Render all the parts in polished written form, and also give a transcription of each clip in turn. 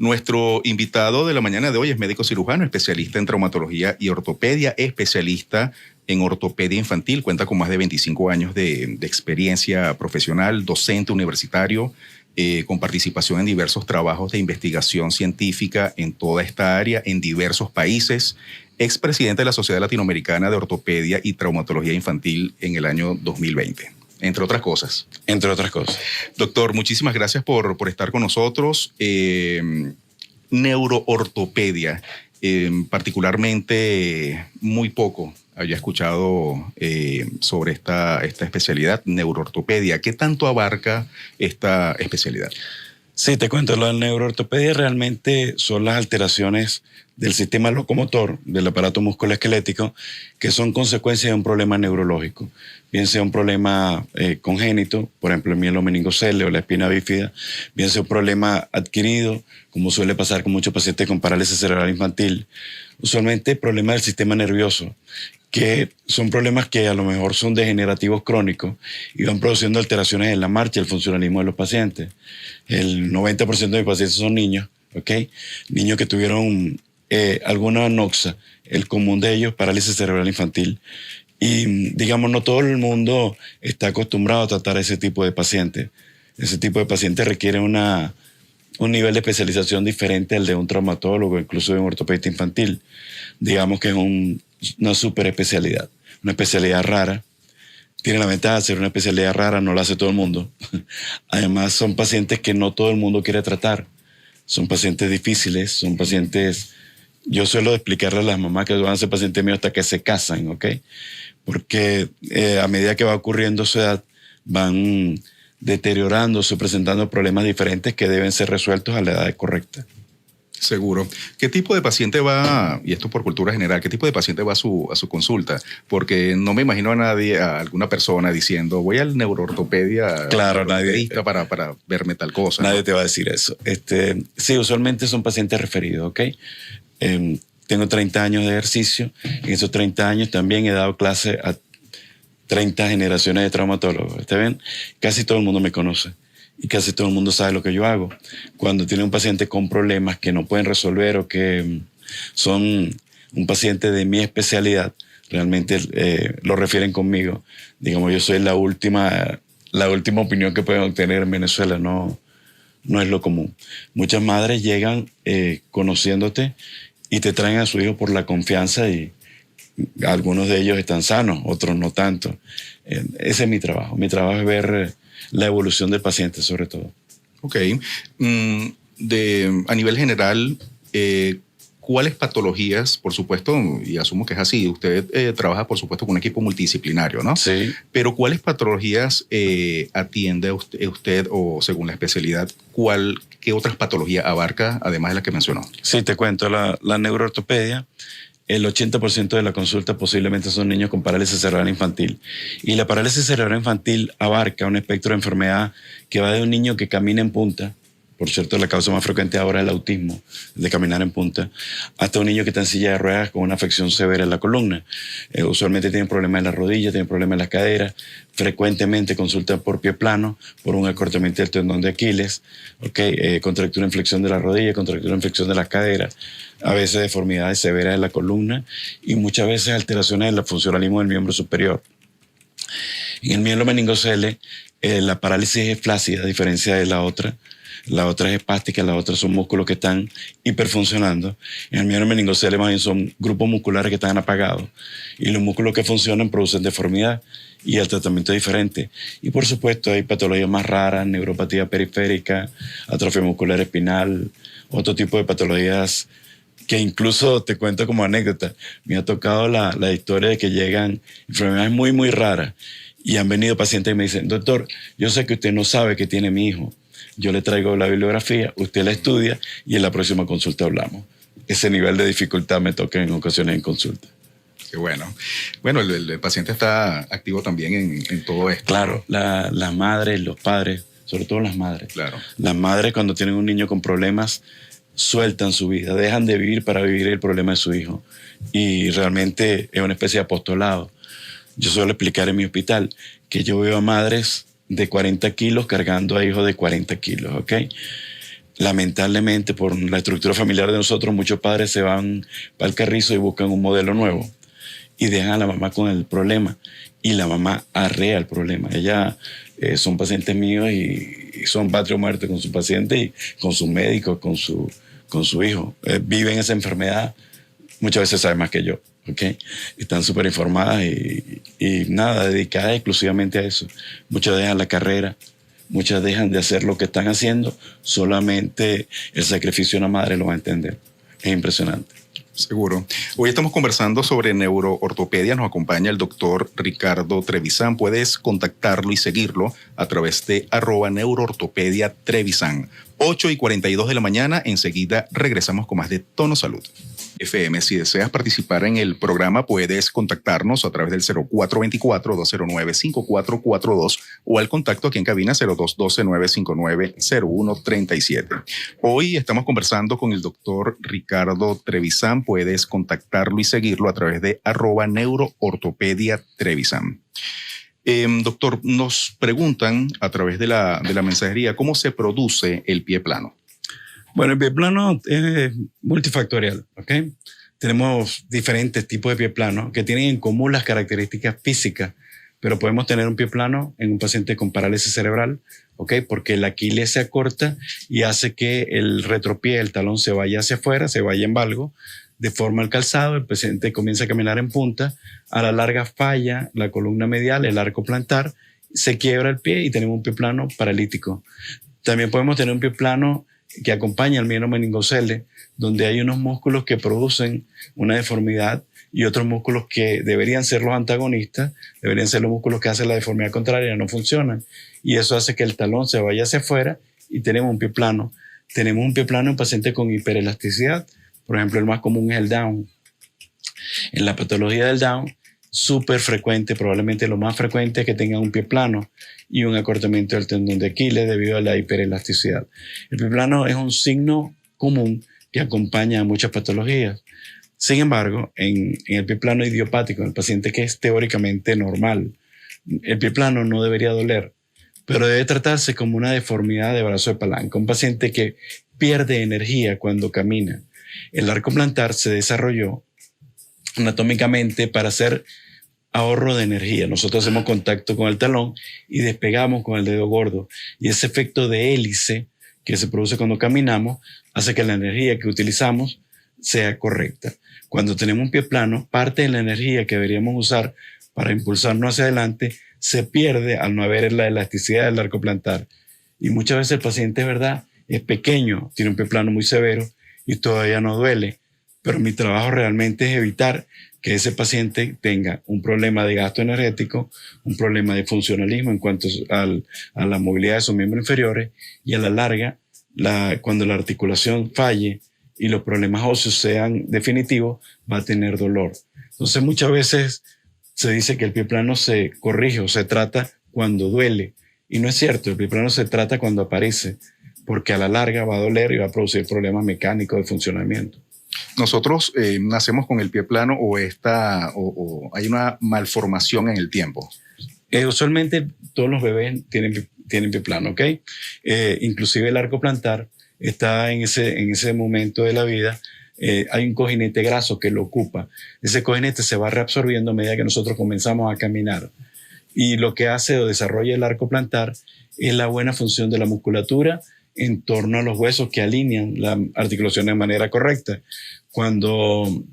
Nuestro invitado de la mañana de hoy es médico cirujano, especialista en traumatología y ortopedia, especialista en ortopedia infantil, cuenta con más de 25 años de experiencia profesional, docente universitario, con participación en diversos trabajos de investigación científica en toda esta área, en diversos países, expresidente de la Sociedad Latinoamericana de Ortopedia y Traumatología Infantil en el año 2020. Entre otras cosas. Entre otras cosas. Doctor, muchísimas gracias por estar con nosotros. Neuroortopedia, particularmente muy poco había escuchado sobre esta especialidad, neuroortopedia. ¿Qué tanto abarca esta especialidad? Sí, te cuento, la neuroortopedia realmente son las alteraciones del sistema locomotor, del aparato musculoesquelético, que son consecuencia de un problema neurológico, bien sea un problema congénito, por ejemplo el mielomeningocele o la espina bífida, bien sea un problema adquirido, como suele pasar con muchos pacientes con parálisis cerebral infantil, usualmente problemas del sistema nervioso, que son problemas que a lo mejor son degenerativos crónicos y van produciendo alteraciones en la marcha y el funcionalismo de los pacientes. El 90% de mis pacientes son niños, ¿ok? Niños que tuvieron alguna anoxa, el común de ellos, parálisis cerebral infantil. Y digamos, no todo el mundo está acostumbrado a tratar ese tipo de pacientes. Ese tipo de pacientes requiere un nivel de especialización diferente al de un traumatólogo, incluso de un ortopedista infantil. Digamos que es una super especialidad, una especialidad rara. Tiene la ventaja de ser una especialidad rara, no la hace todo el mundo. Además, son pacientes que no todo el mundo quiere tratar. Son pacientes difíciles, son pacientes... Yo suelo explicarle a las mamás que van a ser pacientes míos hasta que se casan, ¿ok? Porque a medida que va ocurriendo su edad, van deteriorándose, presentando problemas diferentes que deben ser resueltos a la edad correcta. Seguro. ¿Qué tipo de paciente va, y esto por cultura general, qué tipo de paciente va a su consulta? Porque no me imagino a nadie, a alguna persona diciendo, voy al neuroortopedia, claro, nadie para verme tal cosa. Nadie ¿no? te va a decir eso. Sí, usualmente son pacientes referidos, ¿ok? Tengo 30 años de ejercicio. En esos 30 años también he dado clase a 30 generaciones de traumatólogos. ¿Está bien? Casi todo el mundo me conoce. Y casi todo el mundo sabe lo que yo hago. Cuando tiene un paciente con problemas que no pueden resolver o que son un paciente de mi especialidad, realmente lo refieren conmigo. Digamos, yo soy la última opinión que pueden obtener en Venezuela, no es lo común. Muchas madres llegan conociéndote y te traen a su hijo por la confianza y algunos de ellos están sanos, otros no tanto. Ese es mi trabajo. Mi trabajo es ver la evolución del paciente, sobre todo. Ok. A nivel general, ¿cuáles patologías, por supuesto, y asumo que es así, usted trabaja, por supuesto, con un equipo multidisciplinario, ¿no? Sí. Pero ¿cuáles patologías atiende usted o según la especialidad, qué otras patologías abarca, además de las que mencionó? Sí, te cuento. La neuroortopedia, el 80% de la consulta posiblemente son niños con parálisis cerebral infantil. Y la parálisis cerebral infantil abarca un espectro de enfermedad que va de un niño que camina en punta, por cierto, la causa más frecuente ahora es el autismo, de caminar en punta, hasta un niño que está en silla de ruedas con una afección severa en la columna. Usualmente tienen problemas en las rodillas, tienen problemas en las caderas, frecuentemente consultan por pie plano, por un acortamiento del tendón de Aquiles, contractura en flexión de la rodilla, contractura en flexión de las caderas, a veces deformidades severas en la columna y muchas veces alteraciones del funcionalismo del miembro superior. En el mielomeningocele, la parálisis es flácida, a diferencia de la otra. La otra es espástica, la otra son músculos que están hiperfuncionando. En el mielomeningocele más bien son grupos musculares que están apagados y los músculos que funcionan producen deformidad y el tratamiento es diferente. Y por supuesto hay patologías más raras, neuropatía periférica, atrofia muscular espinal, otro tipo de patologías que incluso te cuento como anécdota. Me ha tocado la historia de que llegan enfermedades muy, muy raras y han venido pacientes y me dicen, doctor, yo sé que usted no sabe que tiene mi hijo. Yo le traigo la bibliografía, usted la estudia y en la próxima consulta hablamos. Ese nivel de dificultad me toca en ocasiones en consulta. Qué bueno. Bueno, el paciente está activo también en todo esto. Claro, las madres, los padres, sobre todo las madres. Claro. Las madres cuando tienen un niño con problemas sueltan su vida, dejan de vivir para vivir el problema de su hijo. Y realmente es una especie de apostolado. Yo suelo explicar en mi hospital que yo veo a madres de 40 kilos cargando a hijos de 40 kilos, ¿ok? lamentablemente, por la estructura familiar de nosotros, muchos padres se van para el carrizo y buscan un modelo nuevo y dejan a la mamá con el problema. Y la mamá arrea el problema. Ella son pacientes míos y son patria o muerte con su paciente y con su médico, con su hijo. Viven esa enfermedad, muchas veces saben más que yo. ¿Okay? Están súper informadas y nada, dedicadas exclusivamente a eso. Muchas dejan la carrera, muchas dejan de hacer lo que están haciendo, solamente el sacrificio de una madre lo va a entender. Es impresionante. Seguro. Hoy estamos conversando sobre neuroortopedia. Nos acompaña el doctor Ricardo Trevisan. Puedes contactarlo y seguirlo a través de @neuroortopedia Trevisan. 8:42 de la mañana. Enseguida regresamos con más de Tono Salud FM. Si deseas participar en el programa, puedes contactarnos a través del 0424-209-5442 o al contacto aquí en cabina 0212-959-0137. Hoy estamos conversando con el doctor Ricardo Trevisan. Puedes contactarlo y seguirlo a través de @neuroortopedia Trevisan. Doctor, nos preguntan a través de la mensajería cómo se produce el pie plano. Bueno, el pie plano es multifactorial, ¿ok? Tenemos diferentes tipos de pie plano que tienen en común las características físicas, pero podemos tener un pie plano en un paciente con parálisis cerebral, ¿ok? Porque el Aquiles se acorta y hace que el retropié, el talón, se vaya hacia afuera, se vaya en valgo, deforma el calzado, el paciente comienza a caminar en punta, a la larga falla la columna medial, el arco plantar, se quiebra el pie y tenemos un pie plano paralítico. También podemos tener un pie plano que acompaña al mielo meningocele, donde hay unos músculos que producen una deformidad y otros músculos que deberían ser los antagonistas, deberían ser los músculos que hacen la deformidad contraria, no funcionan. Y eso hace que el talón se vaya hacia afuera y tenemos un pie plano. Tenemos un pie plano en pacientes con hiperelasticidad. Por ejemplo, el más común es el Down. En la patología del Down, súper frecuente, probablemente lo más frecuente es que tengan un pie plano y un acortamiento del tendón de Aquiles debido a la hiperelasticidad. El pie plano es un signo común que acompaña a muchas patologías. Sin embargo, en el pie plano idiopático, en el paciente que es teóricamente normal, el pie plano no debería doler, pero debe tratarse como una deformidad de brazo de palanca, un paciente que pierde energía cuando camina. El arco plantar se desarrolló anatómicamente para hacer ahorro de energía. Nosotros hacemos contacto con el talón y despegamos con el dedo gordo. Y ese efecto de hélice que se produce cuando caminamos hace que la energía que utilizamos sea correcta. Cuando tenemos un pie plano, parte de la energía que deberíamos usar para impulsarnos hacia adelante se pierde al no haber la elasticidad del arco plantar. Y muchas veces el paciente, es verdad, es pequeño, tiene un pie plano muy severo y todavía no duele. Pero mi trabajo realmente es evitar que ese paciente tenga un problema de gasto energético, un problema de funcionalismo en cuanto a la movilidad de sus miembros inferiores y a la larga, cuando la articulación falle y los problemas óseos sean definitivos, va a tener dolor. Entonces muchas veces se dice que el pie plano se corrige o se trata cuando duele y no es cierto, el pie plano se trata cuando aparece porque a la larga va a doler y va a producir problemas mecánicos de funcionamiento. Nosotros nacemos con el pie plano o hay una malformación en el tiempo. Usualmente todos los bebés tienen pie plano, ¿ok? Inclusive el arco plantar está en ese momento de la vida. Hay un cojinete graso que lo ocupa. Ese cojinete se va reabsorbiendo a medida que nosotros comenzamos a caminar. Y lo que hace o desarrolla el arco plantar es la buena función de la musculatura en torno a los huesos que alinean la articulación de manera correcta. Cuando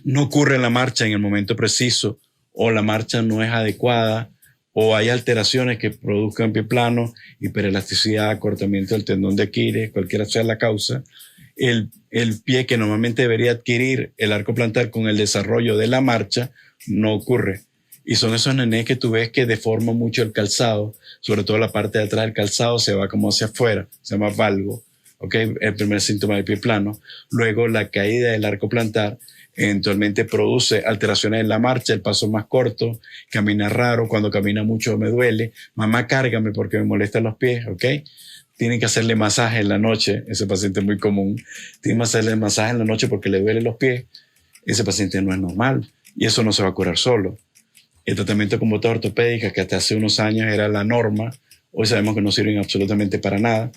no ocurre la marcha en el momento preciso o la marcha no es adecuada o hay alteraciones que produzcan pie plano, hiperelasticidad, acortamiento del tendón de Aquiles, cualquiera sea la causa, el pie que normalmente debería adquirir el arco plantar con el desarrollo de la marcha no ocurre. Y son esos nenes que tú ves que deforman mucho el calzado, sobre todo la parte de atrás del calzado se va como hacia afuera, se llama valgo, ¿okay? El primer síntoma del pie plano. Luego la caída del arco plantar eventualmente produce alteraciones en la marcha, el paso más corto, camina raro, cuando camina mucho me duele, mamá cárgame porque me molestan los pies, ¿ok? Tienen que hacerle masaje en la noche, ese paciente es muy común, tienen que hacerle masaje en la noche porque le duelen los pies, ese paciente no es normal y eso no se va a curar solo. El tratamiento con botas ortopédicas, que hasta hace unos años era la norma, hoy sabemos que no sirven absolutamente para nada.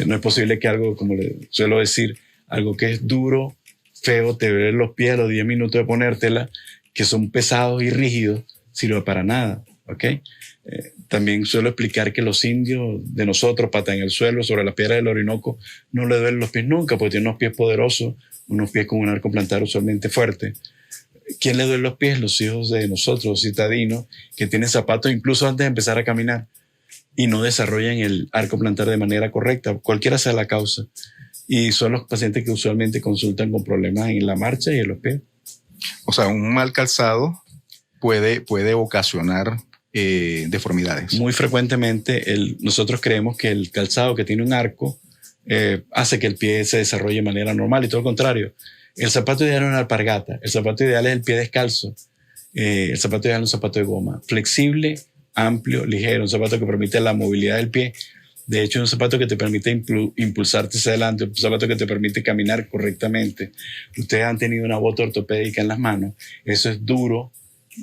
No es posible que algo, como le suelo decir, algo que es duro, feo, te duele los pies a los 10 minutos de ponértela, que son pesados y rígidos, sirve para nada, ¿ok? También suelo explicar que los indios de nosotros, pata en el suelo, sobre las piedras del Orinoco, no le duelen los pies nunca, porque tienen unos pies poderosos, unos pies con un arco plantar usualmente fuerte. ¿Quién le duele los pies? Los hijos de nosotros, citadinos, que tienen zapatos incluso antes de empezar a caminar y no desarrollan el arco plantar de manera correcta, cualquiera sea la causa. Y son los pacientes que usualmente consultan con problemas en la marcha y en los pies. O sea, un mal calzado puede ocasionar deformidades. Muy frecuentemente nosotros creemos que el calzado que tiene un arco hace que el pie se desarrolle de manera normal y todo lo contrario. El zapato ideal es una alpargata. El zapato ideal es el pie descalzo. El zapato ideal es un zapato de goma. Flexible, amplio, ligero. Un zapato que permite la movilidad del pie. De hecho, es un zapato que te permite impulsarte hacia adelante. Un zapato que te permite caminar correctamente. Ustedes han tenido una bota ortopédica en las manos. Eso es duro,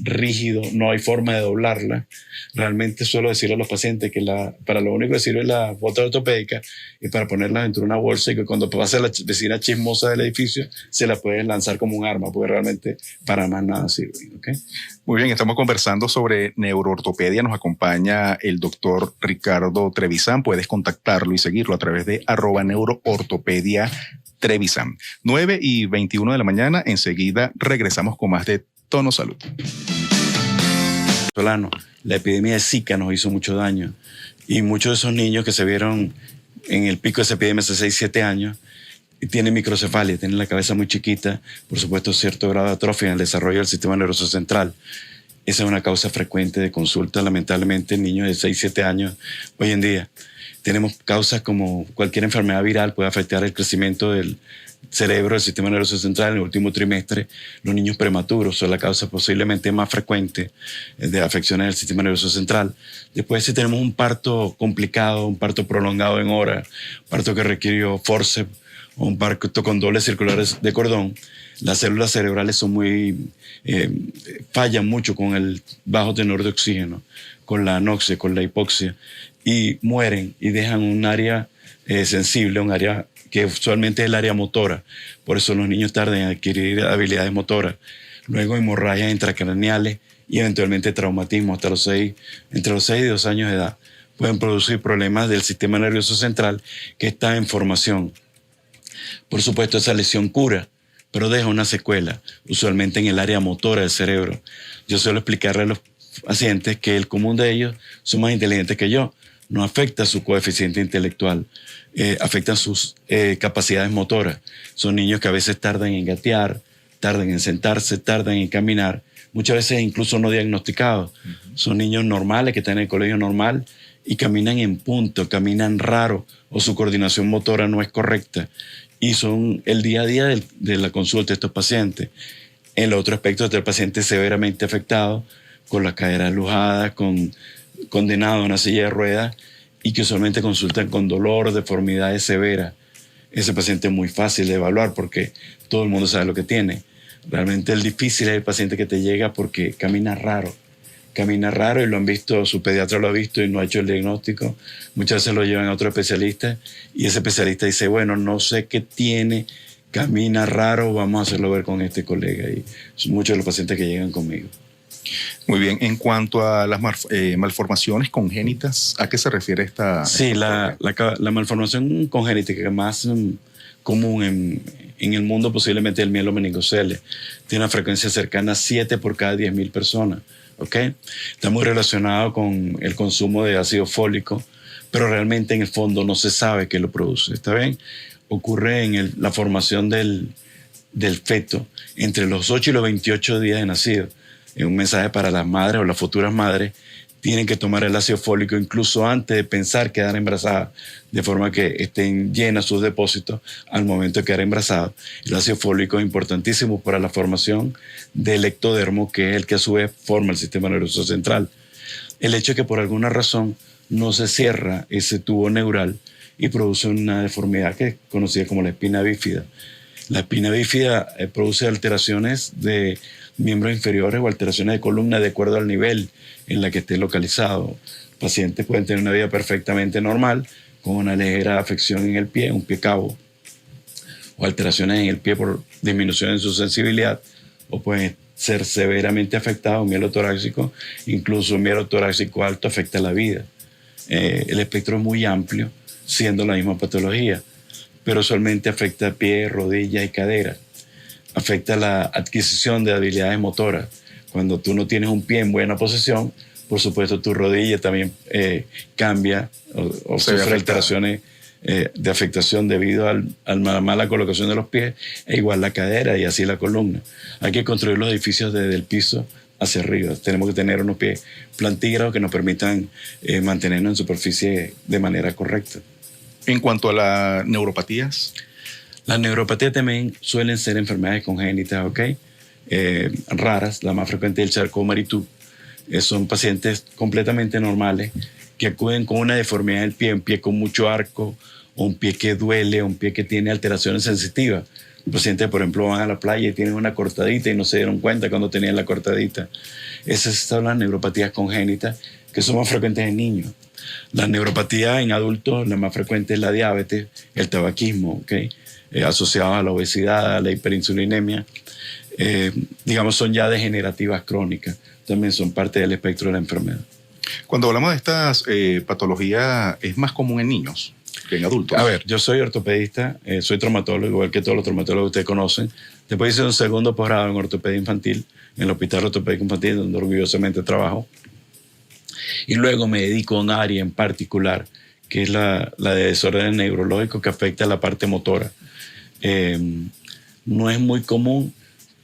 rígido, no hay forma de doblarla. Realmente suelo decirle a los pacientes que para lo único que sirve la bota ortopédica es para ponerla dentro de una bolsa y que cuando pase la vecina chismosa del edificio se la pueden lanzar como un arma, porque realmente para más nada sirve. ¿Okay? Muy bien, estamos conversando sobre neuroortopedia. Nos acompaña el doctor Ricardo Trevisan. Puedes contactarlo y seguirlo a través de @neuroortopedia Trevisan. 9:21 de la mañana. Enseguida regresamos con más de Tono Salud. La epidemia de Zika nos hizo mucho daño y muchos de esos niños que se vieron en el pico de esa epidemia hace 6, 7 años tienen microcefalia, tienen la cabeza muy chiquita, por supuesto cierto grado de atrofia en el desarrollo del sistema nervioso central. Esa es una causa frecuente de consulta, lamentablemente, en niños de 6, 7 años hoy en día. Tenemos causas como cualquier enfermedad viral puede afectar el crecimiento del cerebro, el sistema nervioso central en el último trimestre. Los niños prematuros son la causa posiblemente más frecuente de afecciones del sistema nervioso central. Después, si tenemos un parto complicado, un parto prolongado en horas, parto que requirió forceps o un parto con dobles circulares de cordón, las células cerebrales son fallan mucho con el bajo tenor de oxígeno, con la anoxia, con la hipoxia, y mueren y dejan un área sensible, un área que usualmente es el área motora. Por eso los niños tardan en adquirir habilidades motoras. Luego hemorragias intracraneales y eventualmente traumatismo entre los 6 y 2 años de edad. Pueden producir problemas del sistema nervioso central que está en formación. Por supuesto, esa lesión cura, pero deja una secuela, usualmente en el área motora del cerebro. Yo suelo explicarle a los pacientes que el común de ellos son más inteligentes que yo. No afecta su coeficiente intelectual, afectan sus capacidades motoras. Son niños que a veces tardan en gatear, tardan en sentarse, tardan en caminar, muchas veces incluso no diagnosticados. Son niños normales que están en el colegio normal y caminan en punto, caminan raro o su coordinación motora no es correcta. Y son el día a día de la consulta de estos pacientes. El otro aspecto es el paciente severamente afectado, con las caderas lujadas, condenado a una silla de ruedas y que usualmente consultan con dolor, deformidades severas. Ese paciente es muy fácil de evaluar porque todo el mundo sabe lo que tiene. Realmente el difícil es el paciente que te llega porque camina raro y lo han visto, su pediatra lo ha visto y no ha hecho el diagnóstico. Muchas veces lo llevan a otro especialista y ese especialista dice, bueno, no sé qué tiene, camina raro, vamos a hacerlo ver con este colega. Y son muchos de los pacientes que llegan conmigo. Muy bien, en cuanto a las malformaciones congénitas, ¿a qué se refiere esta? Sí, la malformación congénita que es más común en el mundo posiblemente el mielomeningocele. Tiene una frecuencia cercana a 7 por cada 10.000 personas. ¿Okay? Está muy relacionado con el consumo de ácido fólico, pero realmente en el fondo no se sabe qué lo produce. ¿Está bien? Ocurre en la formación del feto entre los 8 y los 28 días de nacido. Es un mensaje para las madres o las futuras madres. Tienen que tomar el ácido fólico incluso antes de pensar quedar embarazadas, de forma que estén llenas sus depósitos al momento de quedar embarazadas. El ácido fólico es importantísimo para la formación del ectodermo, que es el que a su vez forma el sistema nervioso central. El hecho de que por alguna razón no se cierra ese tubo neural y produce una deformidad que es conocida como la espina bífida. La espina bífida produce alteraciones de miembros inferiores o alteraciones de columna de acuerdo al nivel en la que esté localizado. Pacientes pueden tener una vida perfectamente normal, con una ligera afección en el pie, un pie cabo, o alteraciones en el pie por disminución en su sensibilidad, o pueden ser severamente afectados, mielotoráxico, incluso un mielotoráxico alto afecta la vida. El espectro es muy amplio, siendo la misma patología, pero usualmente afecta pie, rodillas y cadera. Afecta la adquisición de habilidades motoras. Cuando tú no tienes un pie en buena posición, por supuesto tu rodilla también cambia o sufre alteraciones de afectación debido a la mala colocación de los pies, e igual la cadera y así la columna. Hay que construir los edificios desde el piso hacia arriba. Tenemos que tener unos pies plantígrados que nos permitan mantenernos en superficie de manera correcta. En cuanto a las neuropatías. Las neuropatías también suelen ser enfermedades congénitas, ¿ok? Raras, la más frecuente es el Charcot-Marie-Tooth. Son pacientes completamente normales que acuden con una deformidad del pie, un pie con mucho arco, o un pie que duele, o un pie que tiene alteraciones sensitivas. Los pacientes, por ejemplo, van a la playa y tienen una cortadita y no se dieron cuenta cuando tenían la cortadita. Esas son las neuropatías congénitas, que son más frecuentes en niños. La neuropatía en adultos, la más frecuente es la diabetes, el tabaquismo, ¿okay? Asociados a la obesidad, a la hiperinsulinemia. Digamos, son ya degenerativas crónicas. También son parte del espectro de la enfermedad. Cuando hablamos de estas patologías, ¿es más común en niños que en adultos? A ver, yo soy ortopedista, soy traumatólogo, igual que todos los traumatólogos que ustedes conocen. Después hice un segundo posgrado en ortopedia infantil, en el Hospital Ortopédico Infantil, donde orgullosamente trabajo. Y luego me dedico a un área en particular, que es la de desórdenes neurológicos que afecta a la parte motora. No es muy común,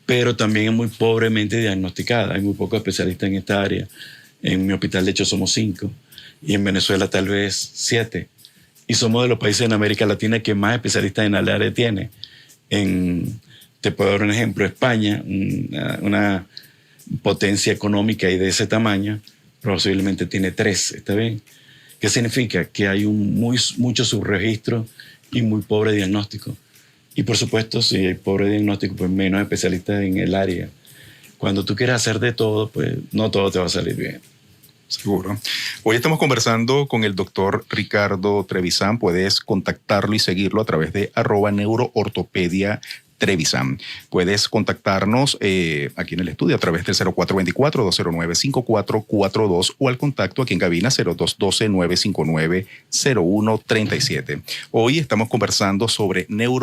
pero también es muy pobremente diagnosticada. Hay muy pocos especialistas en esta área. En mi hospital, de hecho, somos 5, y en Venezuela tal vez 7. Y somos de los países en América Latina que más especialistas en el área tiene. Te puedo dar un ejemplo. España, una potencia económica y de ese tamaño, posiblemente tiene 3, ¿está bien? ¿Qué significa? Que hay mucho subregistro y muy pobre diagnóstico. Y por supuesto, si hay pobre diagnóstico, pues menos especialistas en el área. Cuando tú quieres hacer de todo, pues no todo te va a salir bien. Seguro. Hoy estamos conversando con el doctor Ricardo Trevisan. Puedes contactarlo y seguirlo a través de @neuroortopedia Trevisan. Puedes contactarnos aquí en el estudio a través del 0424-209-5442 o al contacto aquí en cabina 0212-959-0137. Hoy estamos conversando sobre